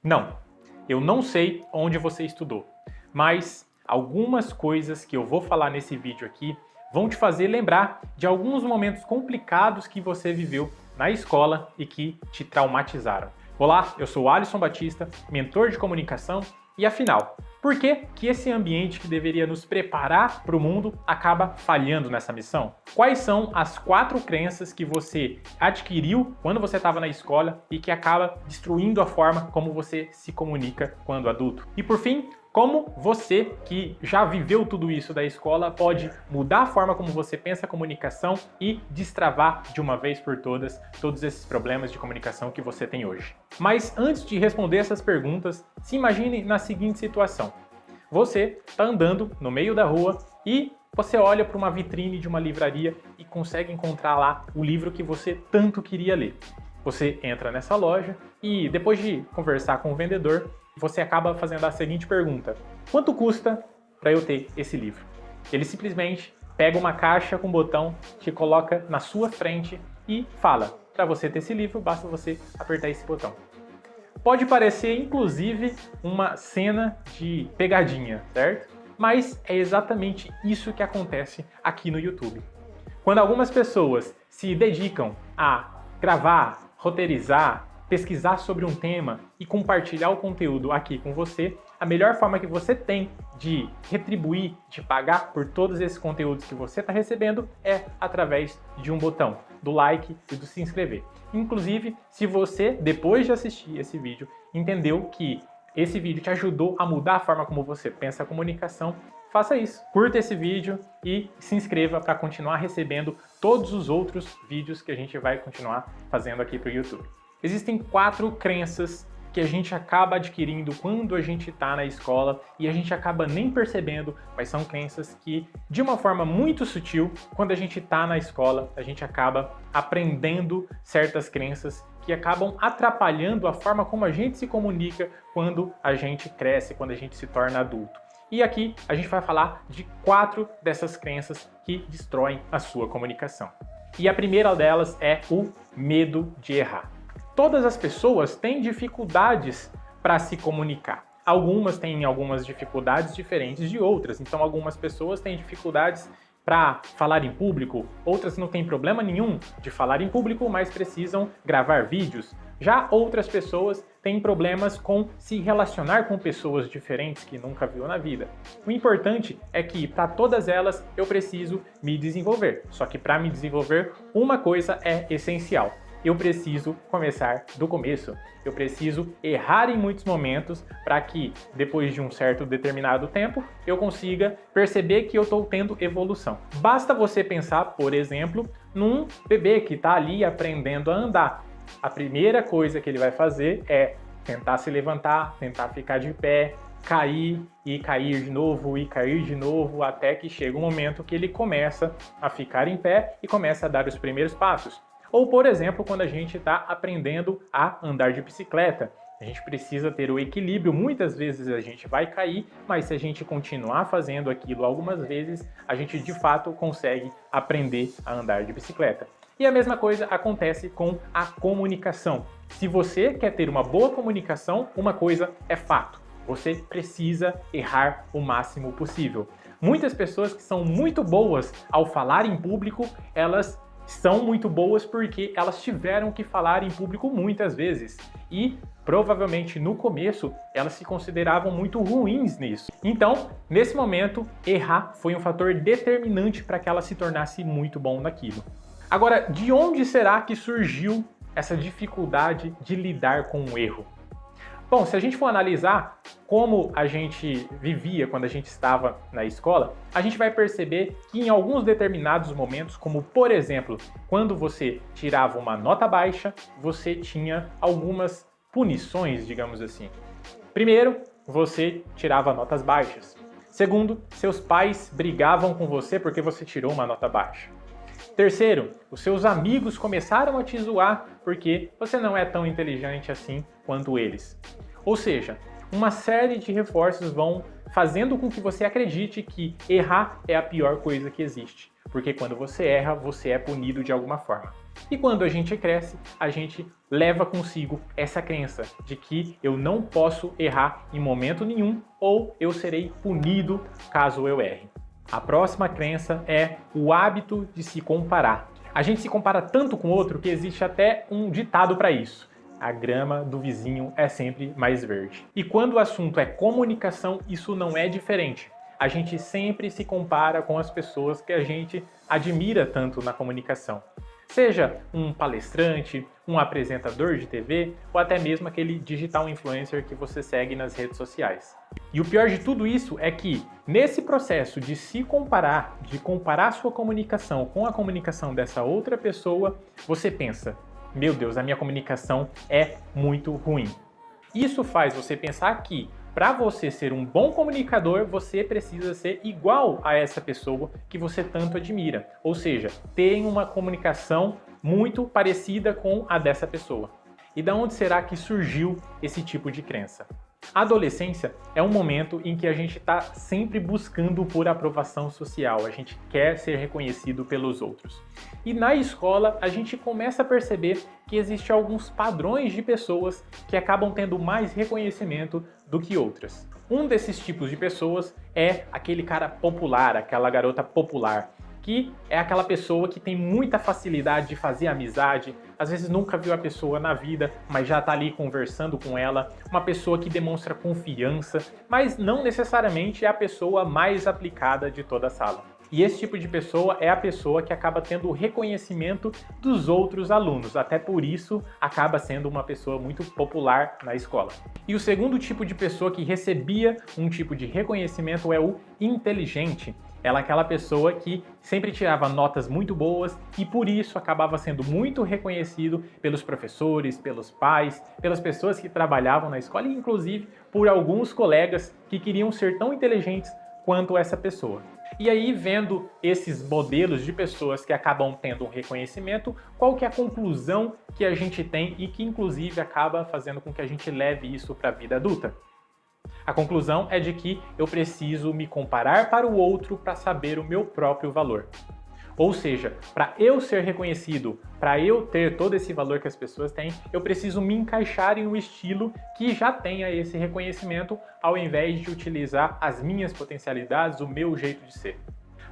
Não, eu não sei onde você estudou, mas algumas coisas que eu vou falar nesse vídeo aqui vão te fazer lembrar de alguns momentos complicados que você viveu na escola e que te traumatizaram. Olá, eu sou Alisson Batista, mentor de comunicação, e afinal, por que esse ambiente que deveria nos preparar para o mundo acaba falhando nessa missão? Quais são as 4 crenças que você adquiriu quando você estava na escola e que acaba destruindo a forma como você se comunica quando adulto? E por fim, como você, que já viveu tudo isso da escola, pode mudar a forma como você pensa a comunicação e destravar de uma vez por todas todos esses problemas de comunicação que você tem hoje. Mas antes de responder essas perguntas, se imagine na seguinte situação. Você está andando no meio da rua e você olha para uma vitrine de uma livraria e consegue encontrar lá o livro que você tanto queria ler. Você entra nessa loja e, depois de conversar com o vendedor, você acaba fazendo a seguinte pergunta: quanto custa para eu ter esse livro? Ele simplesmente pega uma caixa com um botão, te coloca na sua frente e fala: para você ter esse livro, basta você apertar esse botão. Pode parecer, inclusive, uma cena de pegadinha, certo? Mas é exatamente isso que acontece aqui no YouTube. Quando algumas pessoas se dedicam a gravar, roteirizar, pesquisar sobre um tema e compartilhar o conteúdo aqui com você, a melhor forma que você tem de retribuir, de pagar por todos esses conteúdos que você está recebendo é através de um botão, do like e do se inscrever. Inclusive, se você, depois de assistir esse vídeo, entendeu que esse vídeo te ajudou a mudar a forma como você pensa a comunicação, faça isso. Curta esse vídeo e se inscreva para continuar recebendo todos os outros vídeos que a gente vai continuar fazendo aqui para o YouTube. Existem 4 crenças que a gente acaba adquirindo quando a gente está na escola e a gente acaba nem percebendo, mas são crenças que, de uma forma muito sutil, quando a gente está na escola, a gente acaba aprendendo certas crenças que acabam atrapalhando a forma como a gente se comunica quando a gente cresce, quando a gente se torna adulto. E aqui a gente vai falar de 4 dessas crenças que destroem a sua comunicação. E a primeira delas é o medo de errar. Todas as pessoas têm dificuldades para se comunicar. Algumas têm algumas dificuldades diferentes de outras. Então, algumas pessoas têm dificuldades para falar em público, outras não têm problema nenhum de falar em público, mas precisam gravar vídeos. Já outras pessoas têm problemas com se relacionar com pessoas diferentes que nunca viu na vida. O importante é que, para todas elas, eu preciso me desenvolver. Só que para me desenvolver, uma coisa é essencial. Eu preciso começar do começo. Eu preciso errar em muitos momentos para que, depois de um certo determinado tempo, eu consiga perceber que eu estou tendo evolução. Basta você pensar, por exemplo, num bebê que está ali aprendendo a andar. A primeira coisa que ele vai fazer é tentar se levantar, tentar ficar de pé, cair e cair de novo e cair de novo, até que chega um momento que ele começa a ficar em pé e começa a dar os primeiros passos. Ou, por exemplo, quando a gente está aprendendo a andar de bicicleta. A gente precisa ter o equilíbrio, muitas vezes a gente vai cair, mas se a gente continuar fazendo aquilo algumas vezes, a gente de fato consegue aprender a andar de bicicleta. E a mesma coisa acontece com a comunicação. Se você quer ter uma boa comunicação, uma coisa é fato: você precisa errar o máximo possível. Muitas pessoas que são muito boas ao falar em público, elas são muito boas porque elas tiveram que falar em público muitas vezes e provavelmente no começo elas se consideravam muito ruins nisso. Então, nesse momento, errar foi um fator determinante para que ela se tornasse muito bom naquilo. Agora, de onde será que surgiu essa dificuldade de lidar com o erro? Bom, se a gente for analisar como a gente vivia quando a gente estava na escola, a gente vai perceber que em alguns determinados momentos, como por exemplo, quando você tirava uma nota baixa, você tinha algumas punições, digamos assim. Primeiro, você tirava notas baixas. Segundo, seus pais brigavam com você porque você tirou uma nota baixa. Terceiro, os seus amigos começaram a te zoar porque você não é tão inteligente assim quanto eles. Ou seja, uma série de reforços vão fazendo com que você acredite que errar é a pior coisa que existe. porque quando você erra, você é punido de alguma forma. E quando a gente cresce, a gente leva consigo essa crença de que eu não posso errar em momento nenhum ou eu serei punido caso eu erre. A próxima crença é o hábito de se comparar. A gente se compara tanto com o outro que existe até um ditado para isso. A grama do vizinho é sempre mais verde. E quando o assunto é comunicação, isso não é diferente. A gente sempre se compara com as pessoas que a gente admira tanto na comunicação. Seja um palestrante, um apresentador de TV ou até mesmo aquele digital influencer que você segue nas redes sociais. E o pior de tudo isso é que, nesse processo de se comparar, de comparar sua comunicação com a comunicação dessa outra pessoa, você pensa: meu Deus, a minha comunicação é muito ruim. Isso faz você pensar que, para você ser um bom comunicador, você precisa ser igual a essa pessoa que você tanto admira. Ou seja, ter uma comunicação muito parecida com a dessa pessoa. E da onde será que surgiu esse tipo de crença? A adolescência é um momento em que a gente está sempre buscando por aprovação social, a gente quer ser reconhecido pelos outros. E na escola a gente começa a perceber que existem alguns padrões de pessoas que acabam tendo mais reconhecimento do que outras. Um desses tipos de pessoas é aquele cara popular, aquela garota popular, que é aquela pessoa que tem muita facilidade de fazer amizade, às vezes nunca viu a pessoa na vida, mas já está ali conversando com ela, uma pessoa que demonstra confiança, mas não necessariamente é a pessoa mais aplicada de toda a sala. E esse tipo de pessoa é a pessoa que acaba tendo o reconhecimento dos outros alunos, até por isso acaba sendo uma pessoa muito popular na escola. E o segundo tipo de pessoa que recebia um tipo de reconhecimento é o inteligente. Ela é aquela pessoa que sempre tirava notas muito boas e por isso acabava sendo muito reconhecido pelos professores, pelos pais, pelas pessoas que trabalhavam na escola e inclusive por alguns colegas que queriam ser tão inteligentes quanto essa pessoa. E aí, vendo esses modelos de pessoas que acabam tendo um reconhecimento, qual que é a conclusão que a gente tem e que inclusive acaba fazendo com que a gente leve isso para a vida adulta? A conclusão é de que eu preciso me comparar para o outro para saber o meu próprio valor. Ou seja, para eu ser reconhecido, para eu ter todo esse valor que as pessoas têm, eu preciso me encaixar em um estilo que já tenha esse reconhecimento, ao invés de utilizar as minhas potencialidades, o meu jeito de ser.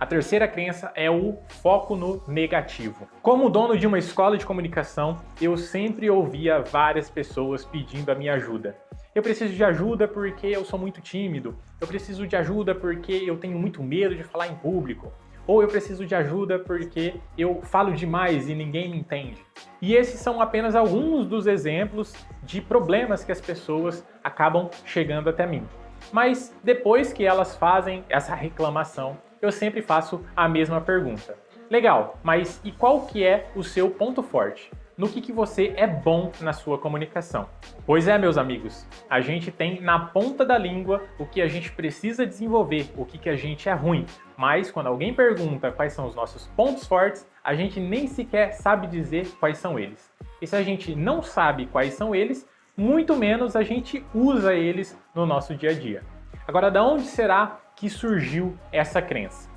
A terceira crença é o foco no negativo. Como dono de uma escola de comunicação, eu sempre ouvia várias pessoas pedindo a minha ajuda. Eu preciso de ajuda porque eu sou muito tímido. Eu preciso de ajuda porque eu tenho muito medo de falar em público. Ou eu preciso de ajuda porque eu falo demais e ninguém me entende. E esses são apenas alguns dos exemplos de problemas que as pessoas acabam chegando até mim. Mas depois que elas fazem essa reclamação, eu sempre faço a mesma pergunta. Legal, mas e qual que é o seu ponto forte? No que você é bom na sua comunicação? Pois é, meus amigos, a gente tem na ponta da língua o que a gente precisa desenvolver, o que a gente é ruim. Mas quando alguém pergunta quais são os nossos pontos fortes, a gente nem sequer sabe dizer quais são eles. E se a gente não sabe quais são eles, muito menos a gente usa eles no nosso dia a dia. Agora, de onde será que surgiu essa crença?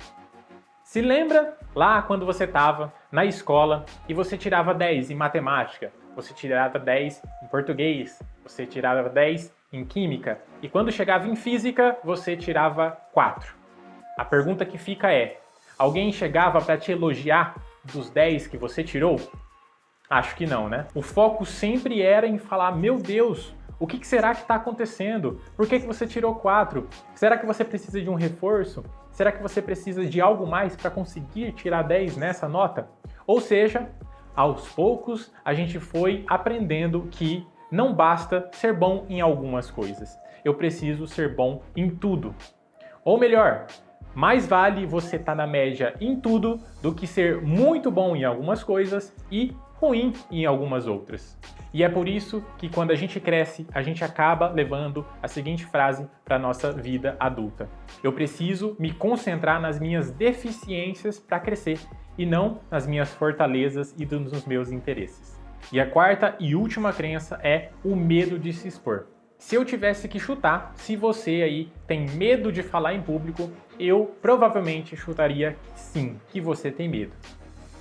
Se lembra lá quando você estava na escola e você tirava 10 em matemática, você tirava 10 em português, você tirava 10 em química e quando chegava em física você tirava 4. A pergunta que fica é: alguém chegava para te elogiar dos 10 que você tirou? Acho que não, né? O foco sempre era em falar: meu Deus, o que será que está acontecendo? Por que você tirou 4? Será que você precisa de um reforço? Será que você precisa de algo mais para conseguir tirar 10 nessa nota? Ou seja, aos poucos a gente foi aprendendo que não basta ser bom em algumas coisas. Eu preciso ser bom em tudo. Ou melhor, mais vale você estar na média em tudo do que ser muito bom em algumas coisas e ruim em algumas outras. E é por isso que quando a gente cresce, a gente acaba levando a seguinte frase para a nossa vida adulta: eu preciso me concentrar nas minhas deficiências para crescer e não nas minhas fortalezas e nos meus interesses. E a quarta e última crença é o medo de se expor. Se eu tivesse que chutar, se você aí tem medo de falar em público, eu provavelmente chutaria sim, que você tem medo.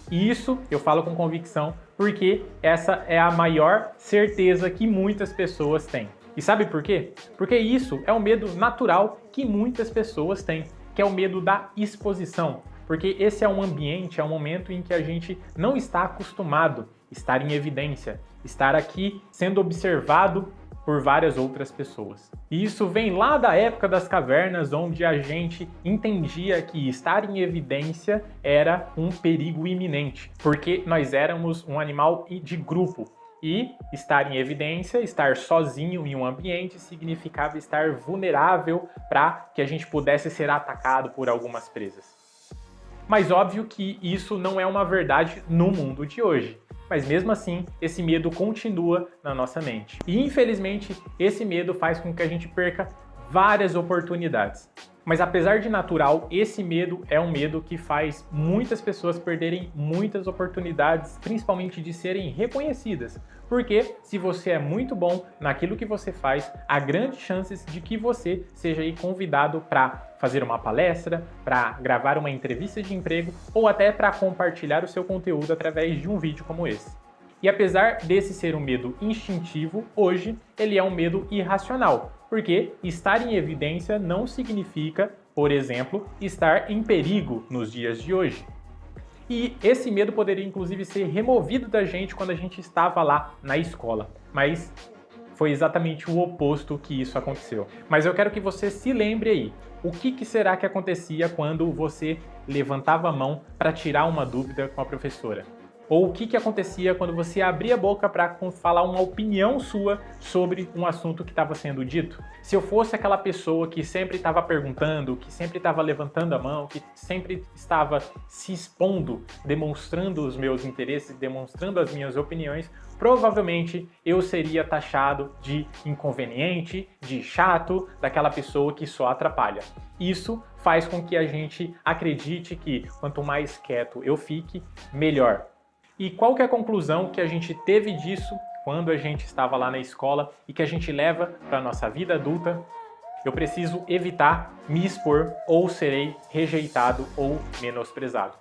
E isso eu falo com convicção porque essa é a maior certeza que muitas pessoas têm. E sabe por quê? Porque isso é um medo natural que muitas pessoas têm, que é o medo da exposição. Porque esse é um ambiente, é um momento em que a gente não está acostumado a estar em evidência, estar aqui sendo observado por várias outras pessoas. E isso vem lá da época das cavernas, onde a gente entendia que estar em evidência era um perigo iminente, porque nós éramos um animal de grupo. E estar em evidência, estar sozinho em um ambiente, significava estar vulnerável para que a gente pudesse ser atacado por algumas presas. Mas óbvio que isso não é uma verdade no mundo de hoje. Mas mesmo assim, esse medo continua na nossa mente. E infelizmente, esse medo faz com que a gente perca várias oportunidades. Mas apesar de natural, esse medo é um medo que faz muitas pessoas perderem muitas oportunidades, principalmente de serem reconhecidas. Porque se você é muito bom naquilo que você faz, há grandes chances de que você seja aí convidado para fazer uma palestra, para gravar uma entrevista de emprego ou até para compartilhar o seu conteúdo através de um vídeo como esse. E apesar desse ser um medo instintivo, hoje ele é um medo irracional, porque estar em evidência não significa, por exemplo, estar em perigo nos dias de hoje. E esse medo poderia inclusive ser removido da gente quando a gente estava lá na escola, mas foi exatamente o oposto que isso aconteceu. Mas eu quero que você se lembre aí, o que será que acontecia quando você levantava a mão para tirar uma dúvida com a professora? Ou o que acontecia quando você abria a boca para falar uma opinião sua sobre um assunto que estava sendo dito? Se eu fosse aquela pessoa que sempre estava perguntando, que sempre estava levantando a mão, que sempre estava se expondo, demonstrando os meus interesses, demonstrando as minhas opiniões, provavelmente eu seria taxado de inconveniente, de chato, daquela pessoa que só atrapalha. Isso faz com que a gente acredite que quanto mais quieto eu fique, melhor. E qual que é a conclusão que a gente teve disso quando a gente estava lá na escola e que a gente leva para a nossa vida adulta? Eu preciso evitar me expor ou serei rejeitado ou menosprezado.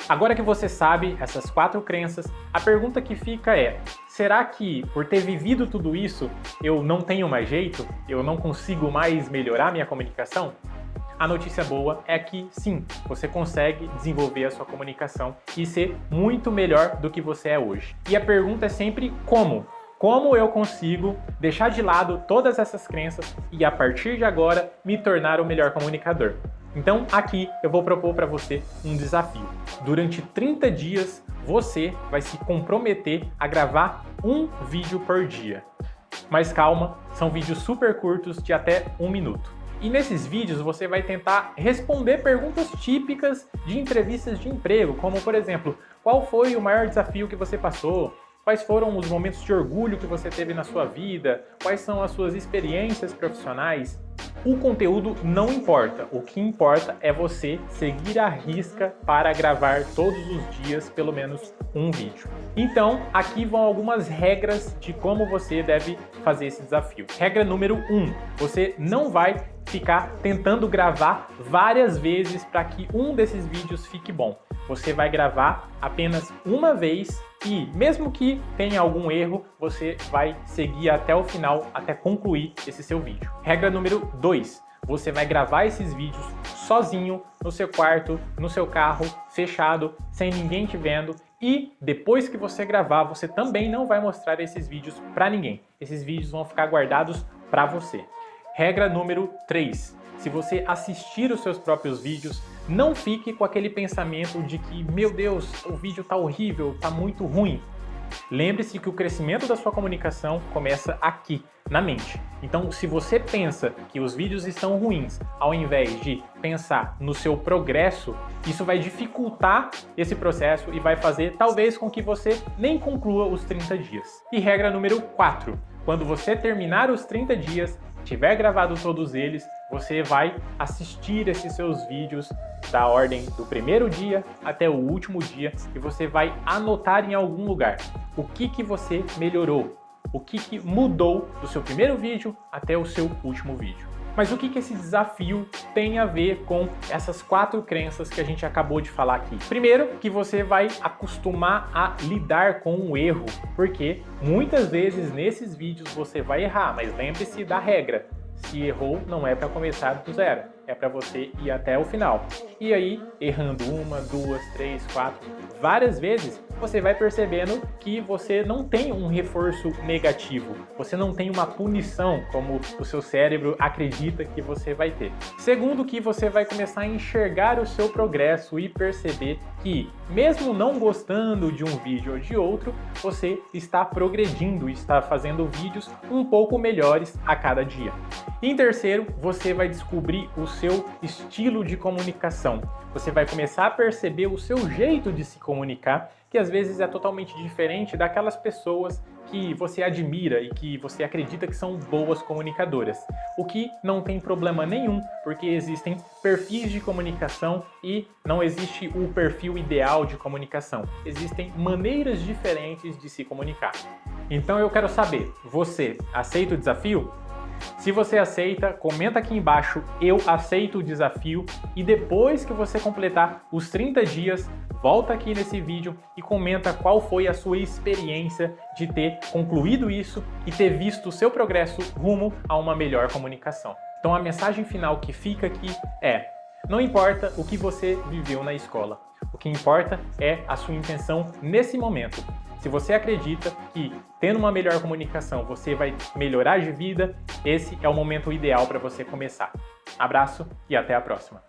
Agora que você sabe essas 4 crenças, a pergunta que fica é: será que por ter vivido tudo isso eu não tenho mais jeito? Eu não consigo mais melhorar minha comunicação? A notícia boa é que sim, você consegue desenvolver a sua comunicação e ser muito melhor do que você é hoje. E a pergunta é sempre como? Como eu consigo deixar de lado todas essas crenças e a partir de agora me tornar o melhor comunicador? Então aqui eu vou propor para você um desafio. Durante 30 dias você vai se comprometer a gravar um vídeo por dia. Mas calma, são vídeos super curtos de até 1 minuto. E nesses vídeos você vai tentar responder perguntas típicas de entrevistas de emprego, como por exemplo, qual foi o maior desafio que você passou? Quais foram os momentos de orgulho que você teve na sua vida? Quais são as suas experiências profissionais? O conteúdo não importa, o que importa é você seguir à risca para gravar todos os dias pelo menos um vídeo. Então, aqui vão algumas regras de como você deve fazer esse desafio. Regra número 1, você não vai ficar tentando gravar várias vezes para que um desses vídeos fique bom. Você vai gravar apenas uma vez e, mesmo que tenha algum erro, você vai seguir até o final, até concluir esse seu vídeo. Regra número 2, você vai gravar esses vídeos sozinho, no seu quarto, no seu carro, fechado, sem ninguém te vendo. E depois que você gravar, você também não vai mostrar esses vídeos para ninguém. Esses vídeos vão ficar guardados para você. Regra número 3. Se você assistir os seus próprios vídeos, não fique com aquele pensamento de que, meu Deus, o vídeo está horrível, está muito ruim. Lembre-se que o crescimento da sua comunicação começa aqui, na mente. Então, se você pensa que os vídeos estão ruins, ao invés de pensar no seu progresso, isso vai dificultar esse processo e vai fazer, talvez, com que você nem conclua os 30 dias. E regra número 4. Quando você terminar os 30 dias, tiver gravado todos eles, você vai assistir esses seus vídeos da ordem do primeiro dia até o último dia e você vai anotar em algum lugar o que você melhorou, o que mudou do seu primeiro vídeo até o seu último vídeo. Mas o que esse desafio tem a ver com essas 4 crenças que a gente acabou de falar aqui? Primeiro, que você vai acostumar a lidar com o erro, porque muitas vezes nesses vídeos você vai errar, mas lembre-se da regra. Se errou, não é para começar do zero, é para você ir até o final. E aí, errando 1, 2, 3, 4, várias vezes, você vai percebendo que você não tem um reforço negativo, você não tem uma punição como o seu cérebro acredita que você vai ter. Segundo, que você vai começar a enxergar o seu progresso e perceber que, mesmo não gostando de um vídeo ou de outro, você está progredindo, está fazendo vídeos um pouco melhores a cada dia. Em terceiro, você vai descobrir o seu estilo de comunicação. Você vai começar a perceber o seu jeito de se comunicar, que às vezes é totalmente diferente daquelas pessoas que você admira e que você acredita que são boas comunicadoras. O que não tem problema nenhum, porque existem perfis de comunicação e não existe o perfil ideal de comunicação. Existem maneiras diferentes de se comunicar. Então eu quero saber, você aceita o desafio? Se você aceita, comenta aqui embaixo, eu aceito o desafio, e depois que você completar os 30 dias, volta aqui nesse vídeo e comenta qual foi a sua experiência de ter concluído isso e ter visto o seu progresso rumo a uma melhor comunicação. Então a mensagem final que fica aqui é: não importa o que você viveu na escola, o que importa é a sua intenção nesse momento. Se você acredita que tendo uma melhor comunicação você vai melhorar de vida, esse é o momento ideal para você começar. Abraço e até a próxima!